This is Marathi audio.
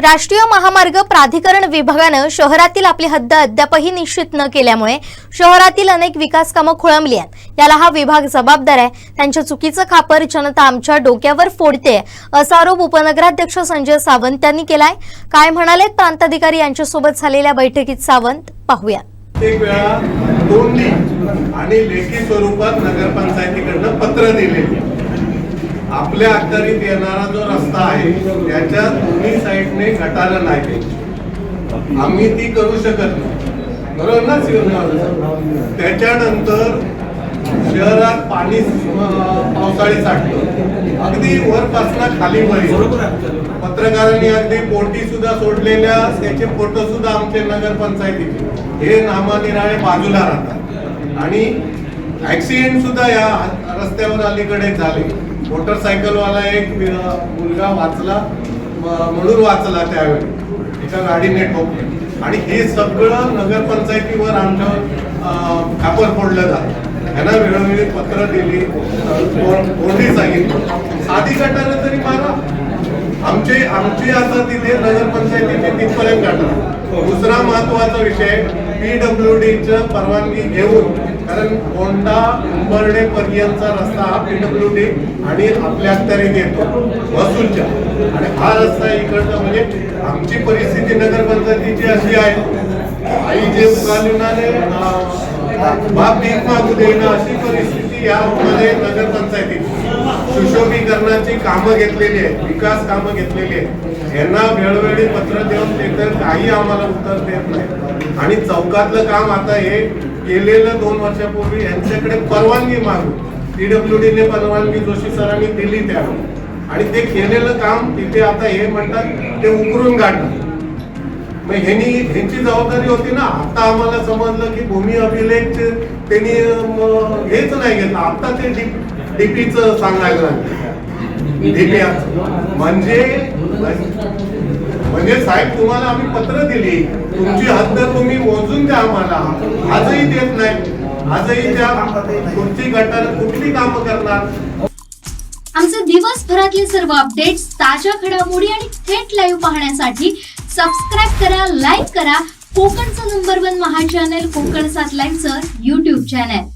राष्ट्रीय महामार्ग प्राधिकरण विभागानं शहरातील आपली हद्द अद्यापही निश्चित न केल्यामुळे शहरातील अनेक विकास कामं खोळंबली आहेत। याला हा विभाग जबाबदार आहे। त्यांच्या चुकीचं खापर जनता आमच्या डोक्यावर फोडते असा आरोप उपनगराध्यक्ष संजय सावंत यांनी केलाय। काय म्हणालेत प्रांताधिकारी यांच्यासोबत झालेल्या बैठकीत सावंत, पाहूया। एक वेळा तोंडी आणि लेखी स्वरूपात नगरपंचायतीकडनं पत्र दिलेले आपल्या अखत्यारीत येणारा जो रस्ता आहे त्याच्या दोन्ही साईडने गटारं नाही, आम्ही ती करू शकत नाही, बरोबर ना। त्याच्यानंतर शहरात पाणी पावसाळी साठतं अगदी वरपासून खालीपर्यंत। पत्रकारांनी अगदी पोटी सुद्धा सोडलेल्या त्याचे फोटो सुद्धा आमचे नगरपंचायतीचे हे नामानिराळे बाजूला राहतात आणि ऍक्सिडेंट सुद्धा या रस्त्यावर अलीकडे झाले। मोटरसायकलवाला एक मुलगा वाचला म्हणून वाचला त्यावेळी एका गाडीने ठोकले आणि हे सगळं नगरपंचायतीवर आमच्यावर खापर फोडलं जातं। यांना वेळोवेळी पत्र दिली, कोणी सांगितलं साधी गटारं तरी मारा। आमची आता तिथे नगरपंचायतीचे तिथपर्यंत गटार। दुसरा महत्वाचा विषय PWDचं परवानगी घेऊन, कारण कोंडा उंबर्डे पर्यंतचा रस्ता हा PWD आणि आपल्या अखत्यारीत येतो वसूलच्या, आणि हा रस्ता इकडचा म्हणजे आमची परिस्थिती नगरपंचायतीची अशी आहे, आई जे मुलाने बाप भीक मागू देणं अशी परिस्थिती यामध्ये नगरपंचायतीची। सुशोभीकरणाची कामं घेतलेली आहेत, विकास कामं घेतलेली आहेत, यांना वेळोवेळी पत्र देऊन ते तर काही आम्हाला उत्तर देत नाही। आणि चौकातलं काम आता हे केलेलं 2 वर्षापूर्वी यांच्याकडे परवानगी मागून PWDने परवानगी जोशी सरांनी दिली त्यावेळी, आणि ते केलेलं काम तिथे आता हे म्हणतात ते उकरून काढतात। मग ह्यांची जबाबदारी होती ना। आता आम्हाला समजलं की भूमी अभिलेख त्यांनी हेच नाही घेतलं, आता ते डीपीचं सांगायला लागले। डीपी म्हणजे साहेब तुम्हाला आम्ही पत्र दिली, तुमची हद्द तुम्ही मोजून द्या आम्हाला, आजही देत नाही। आजही त्या कुठची गटार कुठली कामं करणार। आमचे दिवसभरातले सर्व अपडेट्स, ताज्या घडामोडी आणि थेट लाईव्ह पाहण्यासाठी सबस्क्राईब करा, लाईक करा कोकणचं नंबर 1 महा चॅनल कोकण 7 लाईव्हचं YouTube चॅनल।